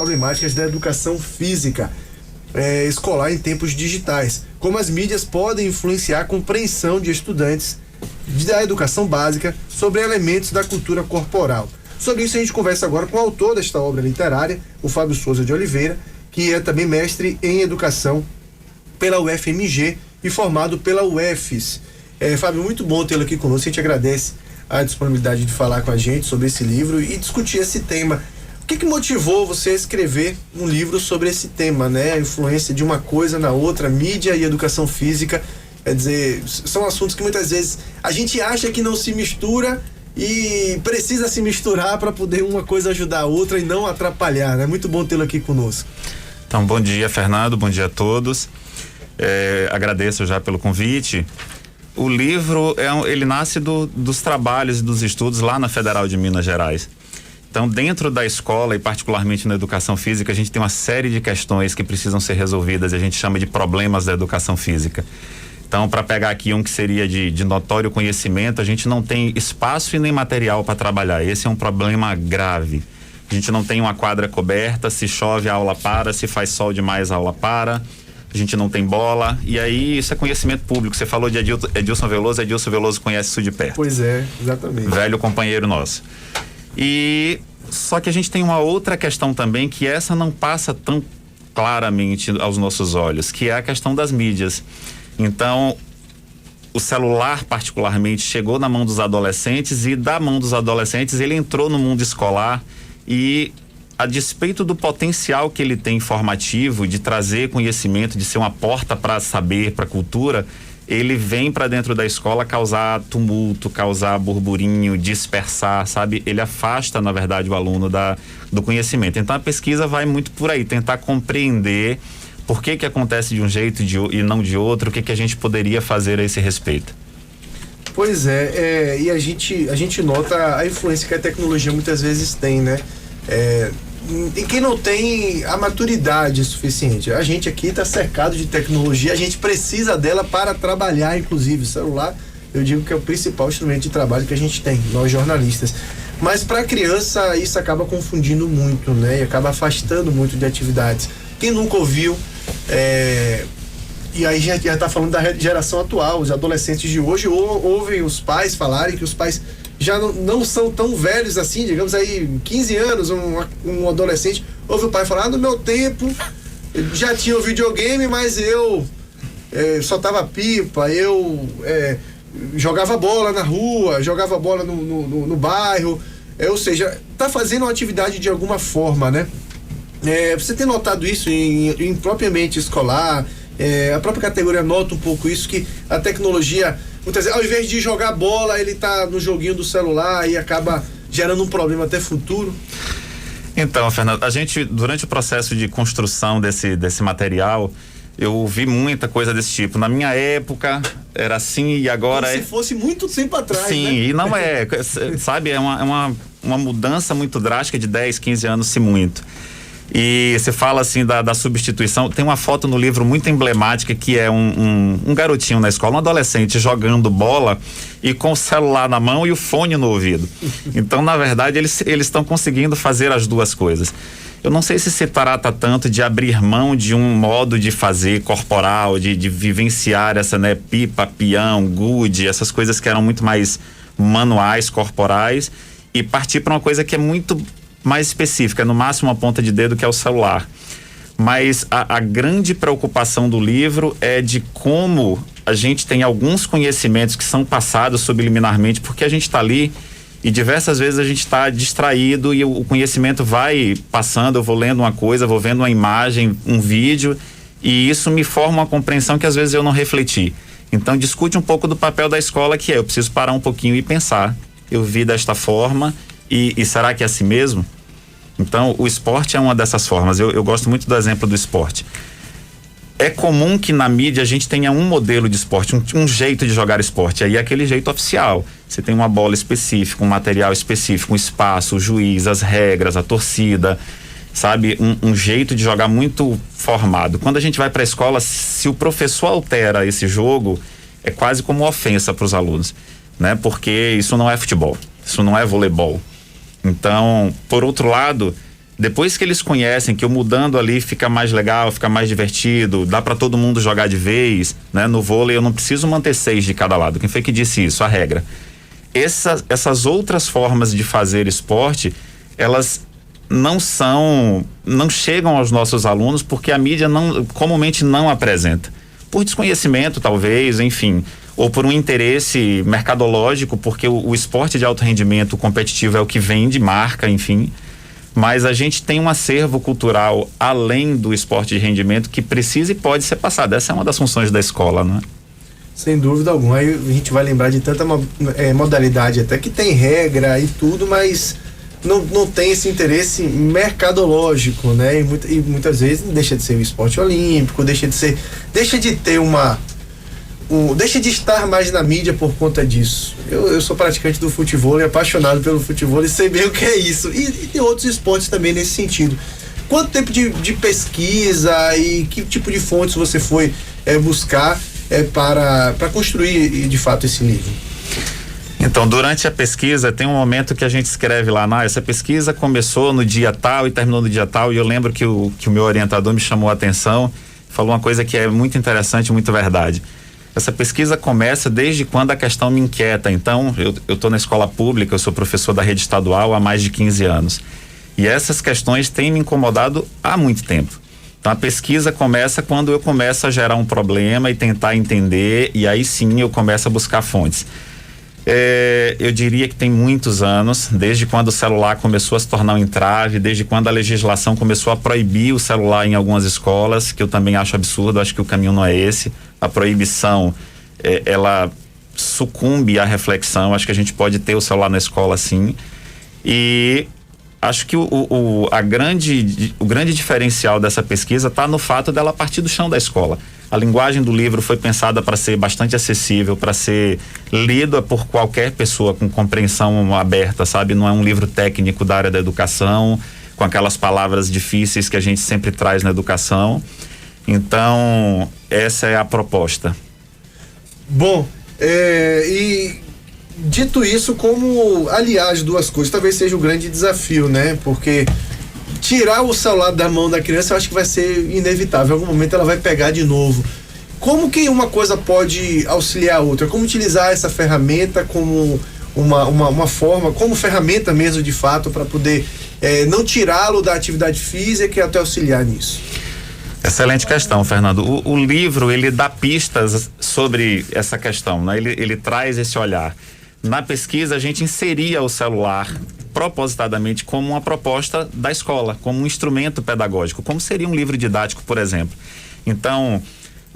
problemáticas da educação física escolar em tempos digitais, como as mídias podem influenciar a compreensão de estudantes da educação básica sobre elementos da cultura corporal. Sobre isso a gente conversa agora com o autor desta obra literária, o Fábio Souza de Oliveira, que é também mestre em educação pela UFMG e formado pela UFES. Fábio, muito bom tê-lo aqui conosco. A gente agradece a disponibilidade de falar com a gente sobre esse livro e discutir esse tema. O que motivou você a escrever um livro sobre esse tema, né? A influência de uma coisa na outra, mídia e educação física. Quer dizer, são assuntos que muitas vezes a gente acha que não se mistura e precisa se misturar para poder uma coisa ajudar a outra e não atrapalhar, né? Muito bom tê-lo aqui conosco. Então, bom dia, Fernando, bom dia a todos. Agradeço já pelo convite. O livro, ele nasce dos trabalhos e dos estudos lá na Federal de Minas Gerais. Então, dentro da escola e particularmente na educação física, a gente tem uma série de questões que precisam ser resolvidas, a gente chama de problemas da educação física. Então, para pegar aqui um que seria de notório conhecimento, a gente não tem espaço e nem material para trabalhar. Esse é um problema grave. A gente não tem uma quadra coberta, se chove a aula para, se faz sol demais a aula para, a gente não tem bola, e aí isso é conhecimento público. Você falou de Edilson Veloso conhece isso de perto. Pois é, exatamente. Velho companheiro nosso. E só que a gente tem uma outra questão também, que essa não passa tão claramente aos nossos olhos, que é a questão das mídias. Então, o celular particularmente chegou na mão dos adolescentes e da mão dos adolescentes ele entrou no mundo escolar e, a despeito do potencial que ele tem informativo, de trazer conhecimento, de ser uma porta para saber, para cultura, ele vem para dentro da escola causar tumulto, causar burburinho, dispersar, sabe? Ele afasta, na verdade, o aluno do conhecimento. Então, a pesquisa vai muito por aí, tentar compreender por que acontece de um jeito e não de outro, o que a gente poderia fazer a esse respeito. Pois e a gente nota a influência que a tecnologia muitas vezes tem, né? E quem não tem a maturidade suficiente, a gente aqui está cercado de tecnologia, a gente precisa dela para trabalhar, inclusive o celular, eu digo que é o principal instrumento de trabalho que a gente tem, nós jornalistas. Mas para a criança isso acaba confundindo muito, né? E acaba afastando muito de atividades. Quem nunca ouviu, e aí já está falando da geração atual, os adolescentes de hoje ouvem os pais falarem que os pais já não são tão velhos assim, digamos aí, 15 anos, um adolescente, ouve o pai falar, no meu tempo, já tinha o videogame, mas eu soltava pipa, eu jogava bola na rua, jogava bola no bairro, ou seja, tá fazendo uma atividade de alguma forma, né? Você tem notado isso em propriamente escolar? A própria categoria nota um pouco isso, que a tecnologia, muitas vezes, ao invés de jogar bola, ele tá no joguinho do celular e acaba gerando um problema até futuro. Então, Fernando, a gente, durante o processo de construção desse material, eu vi muita coisa desse tipo. Na minha época era assim e agora como se fosse muito tempo atrás, sim, né? E não sabe, é uma mudança muito drástica de 10, 15 anos, se muito. E você fala assim da substituição, tem uma foto no livro muito emblemática que é um garotinho na escola, um adolescente jogando bola e com o celular na mão e o fone no ouvido. Então, na verdade, eles estão conseguindo fazer as duas coisas. Eu não sei se trata tanto de abrir mão de um modo de fazer corporal, de vivenciar essa, né, pipa, peão, gude, essas coisas que eram muito mais manuais, corporais, e partir para uma coisa que é muito mais específica, no máximo uma ponta de dedo, que é o celular. Mas a grande preocupação do livro é de como a gente tem alguns conhecimentos que são passados subliminarmente, porque a gente está ali e diversas vezes a gente está distraído e o conhecimento vai passando, eu vou lendo uma coisa, vou vendo uma imagem, um vídeo, e isso me forma uma compreensão que às vezes eu não refleti. Então discute um pouco do papel da escola, que eu preciso parar um pouquinho e pensar, eu vi desta forma, e será que é assim mesmo? Então, o esporte é uma dessas formas. Eu gosto muito do exemplo do esporte. É comum que na mídia a gente tenha um modelo de esporte, um jeito de jogar esporte. Aí é aquele jeito oficial. Você tem uma bola específica, um material específico, um espaço, o juiz, as regras, a torcida, sabe? Um jeito de jogar muito formado. Quando a gente vai para a escola, se o professor altera esse jogo, é quase como uma ofensa para os alunos, né? Porque isso não é futebol, isso não é voleibol. Então, por outro lado, Depois que eles conhecem que eu mudando ali fica mais legal, fica mais divertido, dá para todo mundo jogar de vez, né? No vôlei eu não preciso manter 6 de cada lado. Quem foi que disse isso? A regra. Essas outras formas de fazer esporte, elas não chegam aos nossos alunos porque a mídia comumente não apresenta. Por desconhecimento, talvez, enfim, ou por um interesse mercadológico, porque o esporte de alto rendimento competitivo é o que vende, marca, enfim. Mas a gente tem um acervo cultural além do esporte de rendimento que precisa e pode ser passado. Essa é uma das funções da escola, não é? Sem dúvida alguma. Aí a gente vai lembrar de tanta modalidade até que tem regra e tudo, mas não tem esse interesse mercadológico, né? E muitas vezes deixa de ser um esporte olímpico, deixa de estar mais na mídia por conta disso. Eu sou praticante do futebol e apaixonado pelo futebol e sei bem o que é isso. E tem outros esportes também nesse sentido. Quanto tempo de pesquisa e que tipo de fontes você foi buscar para construir de fato esse livro? Então, durante a pesquisa, tem um momento que a gente escreve lá, essa pesquisa começou no dia tal e terminou no dia tal, e eu lembro que o meu orientador me chamou a atenção, falou uma coisa que é muito interessante, muito verdade. Essa pesquisa começa desde quando a questão me inquieta. Então, eu estou na escola pública, eu sou professor da rede estadual há mais de 15 anos. E essas questões têm me incomodado há muito tempo. Então, a pesquisa começa quando eu começo a gerar um problema e tentar entender, e aí sim eu começo a buscar fontes. Eu diria que tem muitos anos, desde quando o celular começou a se tornar um entrave, desde quando a legislação começou a proibir o celular em algumas escolas, que eu também acho absurdo, acho que o caminho não é esse. A proibição, ela sucumbe à reflexão, acho que a gente pode ter o celular na escola sim, e acho que o grande diferencial dessa pesquisa está no fato dela partir do chão da escola. A linguagem do livro foi pensada para ser bastante acessível, para ser lida por qualquer pessoa com compreensão aberta, sabe? Não é um livro técnico da área da educação, com aquelas palavras difíceis que a gente sempre traz na educação. Então, essa é a proposta. Bom, e dito isso, como aliar as duas coisas, talvez seja o grande desafio, né? Porque tirar o celular da mão da criança eu acho que vai ser inevitável. Em algum momento ela vai pegar de novo. Como que uma coisa pode auxiliar a outra? Como utilizar essa ferramenta como uma forma, como ferramenta mesmo de fato, para poder não tirá-lo da atividade física e até auxiliar nisso? Excelente questão, Fernando. O livro, ele dá pistas sobre essa questão, né? Ele traz esse olhar. Na pesquisa, a gente inseria o celular propositadamente como uma proposta da escola, como um instrumento pedagógico, como seria um livro didático, por exemplo. Então,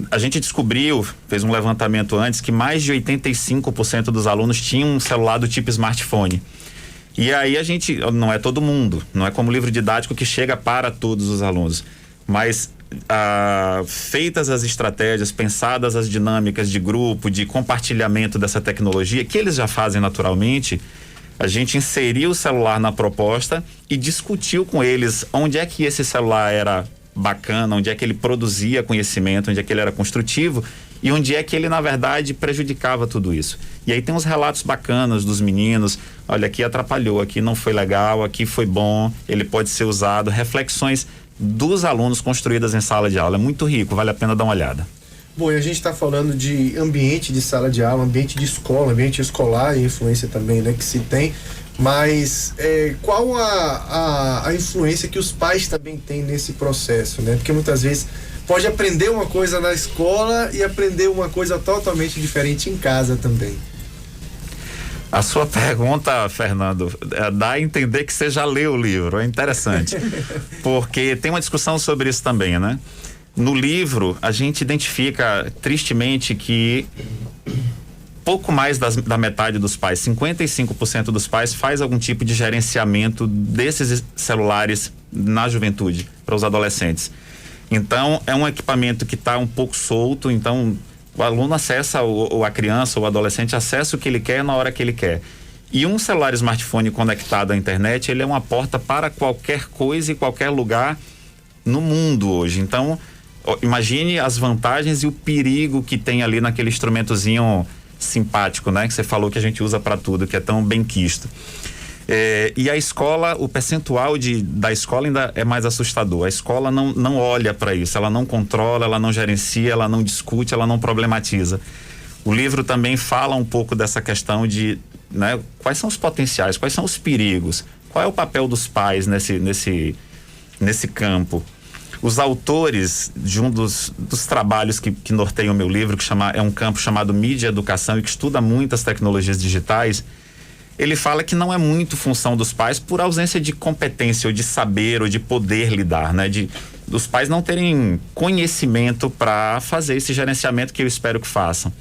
a gente descobriu, fez um levantamento antes, que mais de 85% dos alunos tinham um celular do tipo smartphone. E aí não é todo mundo, não é como livro didático que chega para todos os alunos, mas feitas as estratégias, pensadas as dinâmicas de grupo, de compartilhamento dessa tecnologia, que eles já fazem naturalmente, a gente inseriu o celular na proposta e discutiu com eles onde é que esse celular era bacana, onde é que ele produzia conhecimento, onde é que ele era construtivo e onde é que ele, na verdade, prejudicava tudo isso. E aí tem uns relatos bacanas dos meninos, olha, aqui atrapalhou, aqui não foi legal, aqui foi bom, ele pode ser usado, reflexões dos alunos construídas em sala de aula. É muito rico, vale a pena dar uma olhada. Bom, e a gente está falando de ambiente de sala de aula, ambiente de escola, ambiente escolar e influência também, né, que se tem, mas qual a influência que os pais também têm nesse processo, né? Porque muitas vezes pode aprender uma coisa na escola e aprender uma coisa totalmente diferente em casa também. A sua pergunta, Fernando, dá a entender que você já leu o livro, é interessante, porque tem uma discussão sobre isso também, né? No livro, a gente identifica tristemente que pouco mais da metade dos pais, 55% dos pais, faz algum tipo de gerenciamento desses celulares na juventude, para os adolescentes. Então, é um equipamento que está um pouco solto, então o aluno acessa, ou a criança ou o adolescente acessa o que ele quer na hora que ele quer. E um celular smartphone conectado à internet, ele é uma porta para qualquer coisa e qualquer lugar no mundo hoje. Então, imagine as vantagens e o perigo que tem ali naquele instrumentozinho simpático, né? Que você falou que a gente usa para tudo, que é tão bem quisto. E a escola, o percentual da escola ainda é mais assustador. A escola não olha para isso, ela não controla, ela não gerencia, ela não discute, ela não problematiza. O livro também fala um pouco dessa questão de, né, quais são os potenciais, quais são os perigos, qual é o papel dos pais nesse campo. Os autores de um dos trabalhos que norteiam o meu livro, é um campo chamado Mídia e Educação, e que estuda muitas tecnologias digitais, ele fala que não é muito função dos pais por ausência de competência ou de saber ou de poder lidar, né? Dos pais não terem conhecimento para fazer esse gerenciamento que eu espero que façam.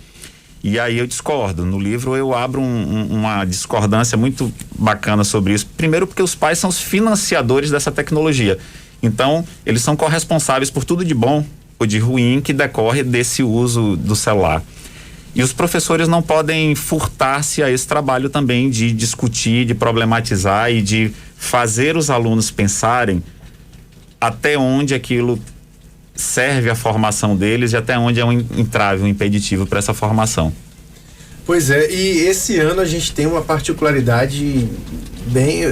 E aí eu discordo. No livro eu abro uma discordância muito bacana sobre isso. Primeiro porque os pais são os financiadores dessa tecnologia. Então, eles são corresponsáveis por tudo de bom ou de ruim que decorre desse uso do celular. E os professores não podem furtar-se a esse trabalho também de discutir, de problematizar e de fazer os alunos pensarem até onde aquilo serve à formação deles e até onde é um entrave, um impeditivo para essa formação. Pois é, e esse ano a gente tem uma particularidade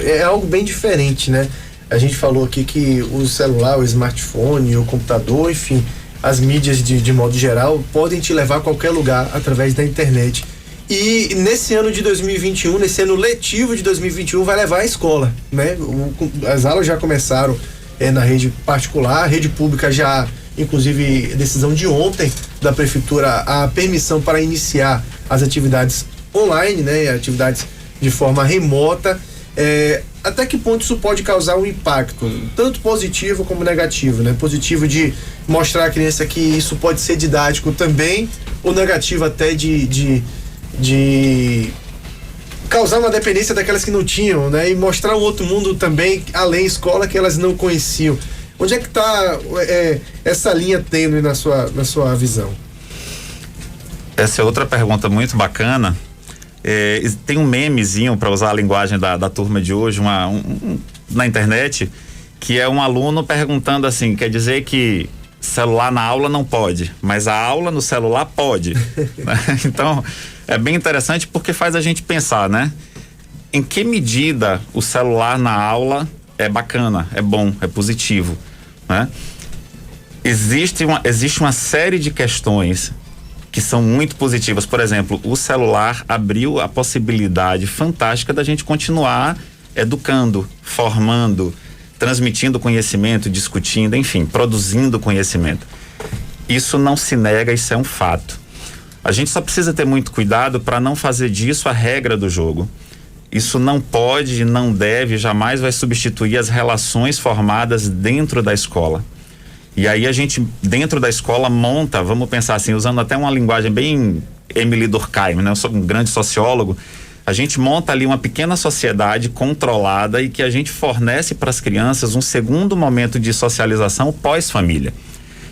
é algo bem diferente, né? A gente falou aqui que o celular, o smartphone, o computador, enfim, as mídias de modo geral podem te levar a qualquer lugar através da internet. E nesse ano de 2021, nesse ano letivo de 2021, vai levar à escola, né? As aulas já começaram na rede particular, a rede pública já, inclusive, decisão de ontem da prefeitura, a permissão para iniciar as atividades online, né? Atividades de forma remota. Até que ponto isso pode causar um impacto, tanto positivo como negativo, né? Positivo de mostrar à criança que isso pode ser didático também, ou negativo até de causar uma dependência daquelas que não tinham, né? E mostrar um outro mundo também, além escola, que elas não conheciam. Onde é que está essa linha tênue na sua visão? Essa é outra pergunta muito bacana. Tem um memezinho, para usar a linguagem da turma de hoje, na internet, que é um aluno perguntando assim, quer dizer que celular na aula não pode, mas a aula no celular pode. Então, é bem interessante porque faz a gente pensar, né? Em que medida o celular na aula é bacana, é bom, é positivo, né? Existe uma série de questões que são muito positivas. Por exemplo, o celular abriu a possibilidade fantástica da gente continuar educando, formando, transmitindo conhecimento, discutindo, enfim, produzindo conhecimento. Isso não se nega, isso é um fato. A gente só precisa ter muito cuidado para não fazer disso a regra do jogo. Isso não pode, não deve, jamais vai substituir as relações formadas dentro da escola. E aí a gente, dentro da escola, monta, vamos pensar assim, usando até uma linguagem bem Emily Durkheim, né? Eu sou um grande sociólogo. A gente monta ali uma pequena sociedade controlada e que a gente fornece para as crianças um segundo momento de socialização pós-família.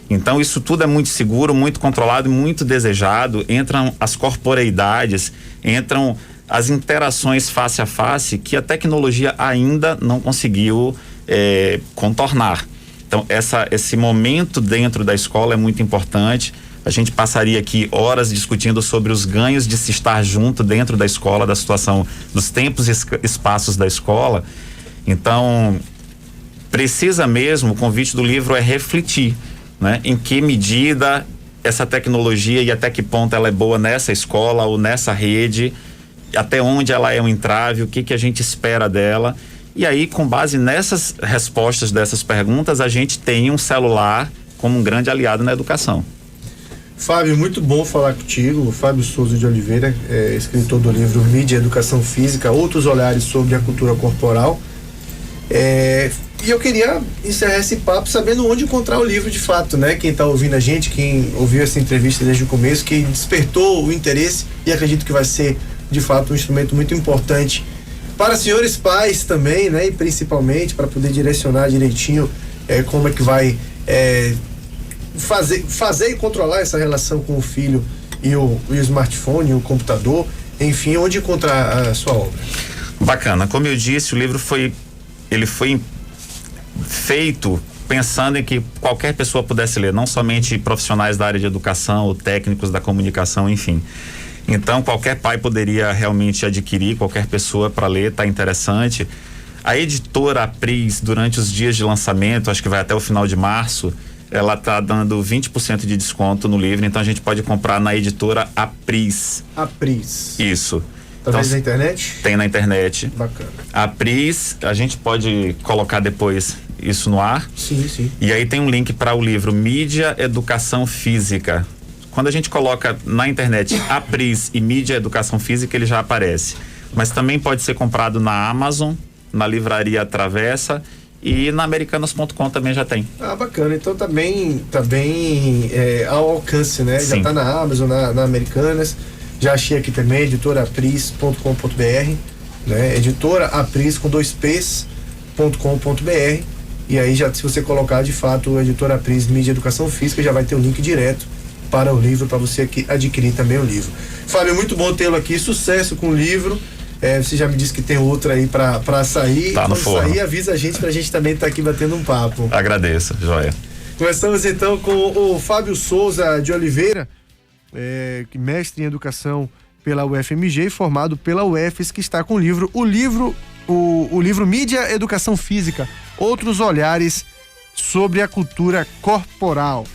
Então isso tudo é muito seguro, muito controlado e muito desejado. Entram as corporeidades, entram as interações face a face que a tecnologia ainda não conseguiu contornar. Então esse momento dentro da escola é muito importante. A gente passaria aqui horas discutindo sobre os ganhos de se estar junto dentro da escola, da situação, dos tempos e espaços da escola. Então, precisa mesmo, o convite do livro é refletir, né? Em que medida essa tecnologia e até que ponto ela é boa nessa escola ou nessa rede, até onde ela é um entrave, o que a gente espera dela. E aí, com base nessas respostas dessas perguntas, a gente tem um celular como um grande aliado na educação. Fábio, muito bom falar contigo. O Fábio Souza de Oliveira, escritor do livro Mídia e Educação Física, outros olhares sobre a cultura corporal. E eu queria encerrar esse papo sabendo onde encontrar o livro de fato, né? Quem está ouvindo a gente, quem ouviu essa entrevista desde o começo, quem despertou o interesse, e acredito que vai ser de fato um instrumento muito importante para senhores pais também, né? E principalmente para poder direcionar direitinho como é que vai fazer e controlar essa relação com o filho e o smartphone, o computador, enfim, onde encontrar a sua obra. Bacana, como eu disse, o livro foi feito pensando em que qualquer pessoa pudesse ler, não somente profissionais da área de educação ou técnicos da comunicação, enfim. Então qualquer pai poderia realmente adquirir, qualquer pessoa para ler, tá interessante. A editora Apris, durante os dias de lançamento, acho que vai até o final de março, ela tá dando 20% de desconto no livro, então a gente pode comprar na editora Apris. Apris. Isso. Talvez então, na internet? Tem na internet. Bacana. Apris, a gente pode colocar depois isso no ar. Sim, sim. E aí tem um link para o livro Mídia Educação Física. Quando a gente coloca na internet Apris e Mídia Educação Física, ele já aparece. Mas também pode ser comprado na Amazon, na Livraria Travessa e na Americanas.com também já tem. Ah, bacana. Então tá bem ao alcance, né? Sim. Já tá na Amazon, na Americanas. Já achei aqui também, editoraapris.com.br, né? Editora Apris com 2ps.com.br. E aí já, se você colocar de fato Editora Apris Mídia Educação Física, já vai ter o link direto para o livro, para você adquirir também o livro. Fábio, muito bom tê-lo aqui, sucesso com o livro. Você já me disse que tem outra aí pra sair. Tá no forno. Sair, avisa a gente pra gente também estar aqui batendo um papo. Agradeço, joia. Começamos então com o Fábio Souza de Oliveira, mestre em educação pela UFMG e formado pela UFES, que está com o livro Mídia Educação Física, Outros Olhares sobre a Cultura Corporal.